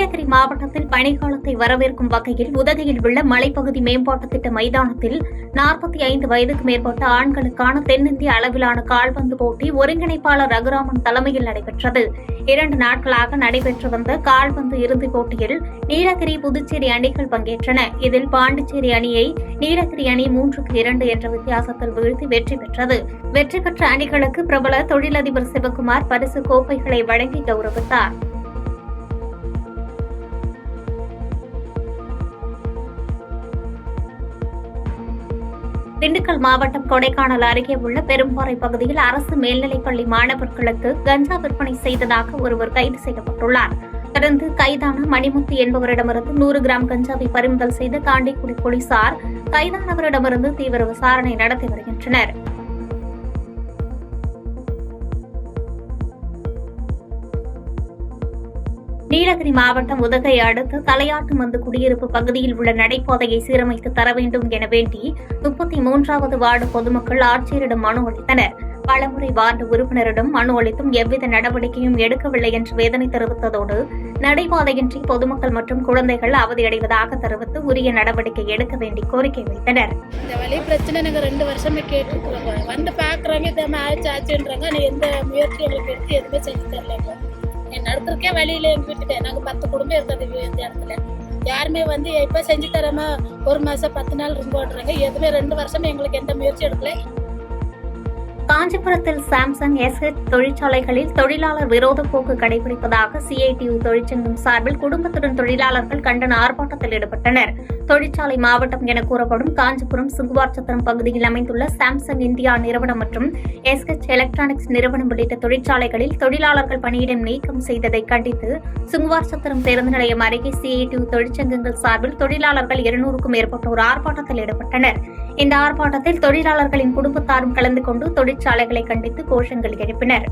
நீலகிரி மாவட்டத்தில் பனிக்காலத்தை வரவேற்கும் வகையில் உதகையில் உள்ள மலைப்பகுதி மேம்பாட்டு திட்ட மைதானத்தில் 45 வயதுக்கு மேற்பட்ட ஆண்களுக்கான தென்னிந்திய அளவிலான கால்பந்து போட்டி ஒருங்கிணைப்பாளர் ரகுராமன் தலைமையில் நடைபெற்றது. 2 நாட்களாக நடைபெற்று வந்த கால்பந்து இறுதிப் போட்டியில் நீலகிரி, புதுச்சேரி அணிகள் பங்கேற்றன. இதில் பாண்டிச்சேரி அணியை நீலகிரி அணி 3-2 என்ற வித்தியாசத்தில் வீழ்த்தி வெற்றி பெற்றது. வெற்றி பெற்ற அணிகளுக்கு பிரபல தொழிலதிபர் சிவகுமார் பரிசு கோப்பைகளை வழங்கி கௌரவித்தார். திண்டுக்கல் மாவட்டம் கொடைக்கானல் அருகே உள்ள பெரும்பாறை பகுதியில் அரசு மேல்நிலைப்பள்ளி மாணவர்களுக்கு கஞ்சா விற்பனை செய்ததாக ஒருவர் கைது செய்யப்பட்டுள்ளார். தொடர்ந்து கைதான மணிமுத்து என்பவரிடமிருந்து 100 கிராம் கஞ்சாவை பறிமுதல் செய்த தாண்டிக்குடி போலீசார் கைதானவரிடமிருந்து தீவிர விசாரணை நடத்தி வருகின்றனர். நீலகிரி மாவட்டம் உதகை அடுத்த தலையாட்டுமந்து குடியிருப்பு பகுதியில் உள்ள நடைபாதையை சீரமைத்து தர வேண்டும் என வேண்டி 33வது வார்டு பொதுமக்கள் ஆட்சியரிடம் மனு அளித்தனர். பலமுறை வார்டு உறுப்பினரிடம் மனு அளித்தும் எவ்வித நடவடிக்கையும் எடுக்கவில்லை என்று வேதனை தெரிவித்ததோடு நடைபாதையின்றி பொதுமக்கள் மற்றும் குழந்தைகள் அவதியடைவதாக தெரிவித்து உரிய நடவடிக்கை எடுக்க வேண்டி கோரிக்கை வைத்தனர். இந்த வழி பிரச்சனை நாங்க 2 வருஷமே கேட்டுருக்கோம். வந்து பாக்குறாங்க, இதை ஆச்சுன்றாங்க. எந்த முயற்சி எங்களுக்கு எடுத்து எதுவுமே செஞ்சு தரலைங்க. நடத்துறக்கே வழியில எங்க வீட்டுக்கு நாங்க 10 குடும்பம் இருக்கிறது இந்த இடத்துல. யாருமே வந்து இப்ப செஞ்சு தரமா 1 மாசம் 10 நாள் இருக்கும்ன்றாங்க. எதுவுமே 2 வருஷமே எங்களுக்கு எந்த முயற்சி எடுக்கல. காஞ்சிபுரத்தில் சாம்சங் SH தொழிற்சாலைகளில் தொழிலாளர் விரோத போக்கு கடைபிடிப்பதாக CITU தொழிற்சங்கம் சார்பில் குடும்பத்துடன் தொழிலாளர்கள் கண்டன ஆர்ப்பாட்டத்தில் ஈடுபட்டனர். தொழிற்சாலை மாவட்டம் என கூறப்படும் காஞ்சிபுரம் சுங்குவார்சத்திரம் பகுதியில் அமைந்துள்ள சாம்சங் இந்தியா நிறுவனம் மற்றும் SH எலக்ட்ரானிக்ஸ் நிறுவனம் உள்ளிட்ட தொழிற்சாலைகளில் தொழிலாளர்கள் பணியிடம் நீக்கம் செய்ததை கண்டித்து சுங்குவார்சத்திரம் பேருந்து நிலையம் அருகே CITU தொழிற்சங்கங்கள் சார்பில் தொழிலாளர்கள் 200க்கும் மேற்பட்டோர் ஆர்ப்பாட்டத்தில் ஈடுபட்டனர். இந்த ஆர்ப்பாட்டத்தில் தொழிலாளர்களின் குடும்பத்தாரும் கலந்து கொண்டு தொழிற்சாலைகளை கண்டித்து கோஷங்கள் எழுப்பினர்.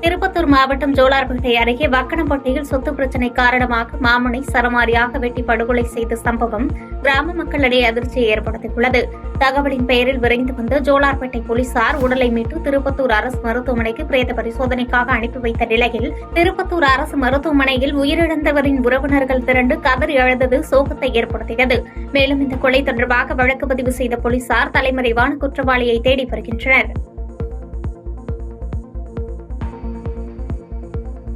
திருப்பத்தூர் மாவட்டம் ஜோலார்பேட்டை அருகே வக்கனம்பட்டியில் சொத்து பிரச்சினை காரணமாக மாமனை சரமாரியாக வெட்டி படுகொலை செய்த சம்பவம் கிராம மக்களிடையே அதிர்ச்சியை ஏற்படுத்தியுள்ளது. தகவலின் பெயரில் விரைந்து வந்த ஜோலார்பேட்டை போலீசார் உடலை மீட்டு திருப்பத்தூர் அரசு மருத்துவமனைக்கு பிரேத பரிசோதனைக்காக அனுப்பி வைத்த நிலையில் திருப்பத்தூர் அரசு மருத்துவமனையில் உயிரிழந்தவரின் உறவினர்கள் திரண்டு கதறி அழுதது சோகத்தை ஏற்படுத்தியது. மேலும் இந்த கொலை தொடர்பாக வழக்கு பதிவு செய்த போலீசார் தலைமறைவான குற்றவாளியை தேடி வருகின்றனர்.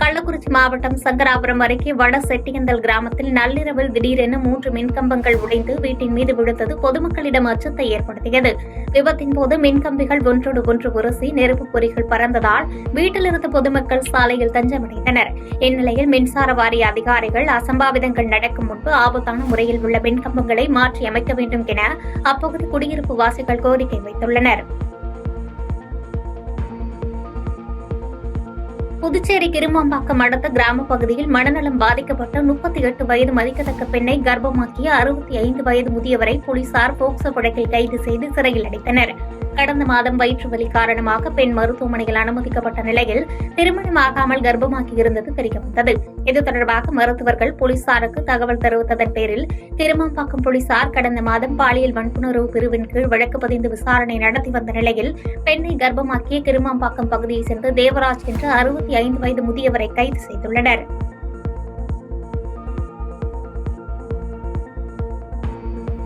கள்ளக்குறிச்சி மாவட்டம் சங்கராபுரம் அருகே வட செட்டியந்தல் கிராமத்தில் நள்ளிரவில் திடீரென 3 மின்கம்பங்கள் உடைந்து வீட்டின் மீது விழுந்தது பொதுமக்களிடம் அச்சத்தை ஏற்படுத்தியது. விபத்தின் போது மின்கம்பிகள் ஒன்றோடு ஒன்று உரசி நெருப்பு பொறிகள் பறந்ததால் வீட்டிலிருந்த பொதுமக்கள் சாலையில் தஞ்சமடைந்தனர். இந்நிலையில் மின்சார வாரிய அதிகாரிகள் அசம்பாவிதங்கள் நடக்கும் முன்பு ஆபத்தான முறையில் உள்ள மின்கம்பங்களை மாற்றி அமைக்க வேண்டும் என அப்பகுதி குடியிருப்பு வாசிகள் கோரிக்கை வைத்துள்ளனர். புதுச்சேரி கிருமாம்பாக்கம் அடுத்த கிராம பகுதியில் மனநலம் பாதிக்கப்பட்ட 38 வயது மதிக்கத்தக்க பெண்ணை கர்ப்பமாக்கிய 65 வயது முதியவரை போலீசார் போக்சோ வழக்கில் கைது செய்து சிறையில் அடைத்தனர். கடந்த மாதம் வயிற்று வலி காரணமாக பெண் மருத்துவமனையில் அனுமதிக்கப்பட்ட நிலையில் திருமணமாகாமல் கர்ப்பமாக்கி இருந்தது தெரியவந்தது. இது தொடர்பாக மருத்துவர்கள் போலீசாருக்கு தகவல் தெரிவித்ததன் பேரில் கிருமாம்பாக்கம் போலீசார் கடந்த மாதம் பாலியல் வன்புணர்வு பிரிவின் கீழ் வழக்கு பதிந்து விசாரணை நடத்தி வந்த நிலையில் பெண்ணை கர்ப்பமாக்கிய கிருமாம்பாக்கம் பகுதியைச் சேர்ந்த தேவராஜ் என்ற 65 வயது முதியவரை கைது செய்துள்ளனர்.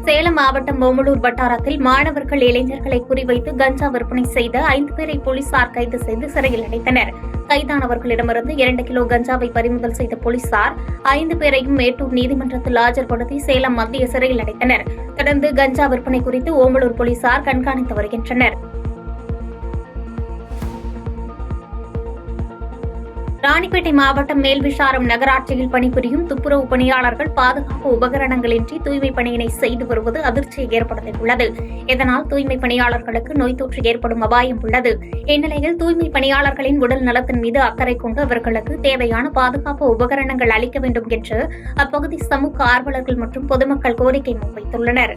சேலம் மாவட்டம் ஓமலூர் வட்டாரத்தில் மாணவர்கள் இளைஞர்களை குறிவைத்து கஞ்சா விற்பனை செய்த 5 பேரை போலீசார் கைது செய்து சிறையில் அடைத்தனர். கைதானவர்களிடமிருந்து 2 கிலோ கஞ்சாவை பறிமுதல் செய்த போலீசார் 5 பேரையும் மேட்டூர் நீதிமன்றத்தில் ஆஜர்படுத்தி சேலம் மத்திய சிறையில் அடைத்தனர். தொடர்ந்து கஞ்சா விற்பனை குறித்து ஓமலூர் போலீசார் கண்காணித்து வருகின்றனர். ராணிப்பேட்டை மாவட்டம் மேல்விசாரம் நகராட்சியில் பணிபுரியும் துப்புரவு பணியாளர்கள் பாதுகாப்பு உபகரணங்களின்றி தூய்மை பணியினை செய்து வருவது அதிர்ச்சியை ஏற்படுத்தியுள்ளது. இதனால் தூய்மை பணியாளர்களுக்கு நோய் தொற்று ஏற்படும் அபாயம் உள்ளது. இந்நிலையில் தூய்மை பணியாளர்களின் உடல் நலத்தின் மீது அக்கறை கொண்டு அவர்களுக்கு தேவையான பாதுகாப்பு உபகரணங்கள் அளிக்க வேண்டும் என்று அப்பகுதி சமூக ஆர்வலர்கள் மற்றும் பொதுமக்கள் கோரிக்கை முன்வைத்துள்ளனர்.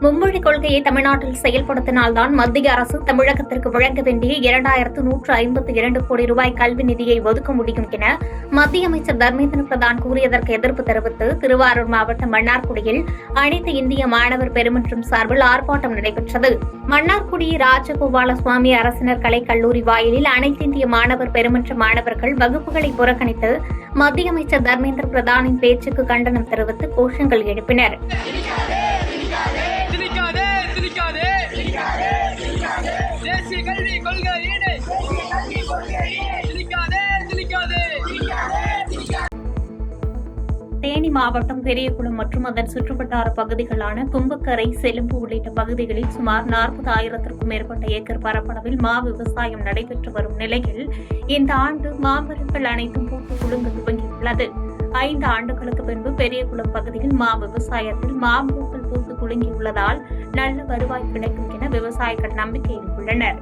மும்மொழி கொள்கையை தமிழ்நாட்டில் செயல்படுத்தினால்தான் மத்திய அரசு தமிழகத்திற்கு வழங்க வேண்டிய 2152 கோடி ரூபாய் கல்வி நிதியை ஒதுக்க முடியும் என மத்திய அமைச்சர் தர்மேந்திர பிரதான் கூறியதற்கு எதிர்ப்பு தெரிவித்து திருவாரூர் மாவட்டம் மன்னார்குடியில் அனைத்து இந்திய மாணவர் பெருமன்றம் சார்பில் ஆர்ப்பாட்டம் நடைபெற்றது. மன்னார்குடி ராஜகோபால சுவாமி அரசினர் கலைக் கல்லூரி வாயிலில் அனைத்து இந்திய மாணவர் பெருமன்ற மாணவர்கள் வகுப்புகளை புறக்கணித்து மத்திய அமைச்சர் தர்மேந்திர பிரதானின் பேச்சுக்கு கண்டனம் தெரிவித்து கோஷங்கள் எழுப்பினர். தேசிய கல்வி கொள்கையினை தேனி மாவட்டம் பெரியகுளம் மற்றும் அதன் சுற்றுவட்டார பகுதிகளான கும்பக்கரை, செலும்பு உள்ளிட்ட பகுதிகளில் சுமார் 40,000க்கும் மேற்பட்ட ஏக்கர் பரப்பளவில் மா விவசாயம் நடைபெற்று வரும் நிலையில் இந்த ஆண்டு மாமரங்கள் அனைத்தும் பூத்து குலுங்க துவங்கியுள்ளது. 5 ஆண்டுகளுக்கு பின்பு பெரியகுளம் பகுதியில் மா விவசாயத்தில் மாம்பூக்கள் பூத்து குலுங்கியுள்ளதால் நல்ல வருவாய் கிடைக்கும் என விவசாயிகள் நம்பிக்கையில் உள்ளனர்.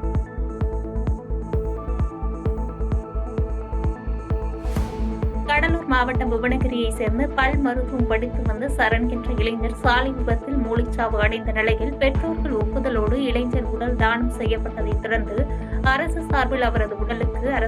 கடலூர் மாவட்டம் புவனகிரியை சேர்ந்த பல் மருத்துவம் படித்து வந்த சரண் என்ற இளைஞர் சாலை விபத்தில் மூளைச்சாவு அடைந்த நிலையில் பெற்றோர்கள் ஒப்புதலோடு இளைஞர் உடல் தானம் செய்யப்பட்டதை தொடர்ந்து அரசு சார்பில் அவரது உடலுக்கு அரசு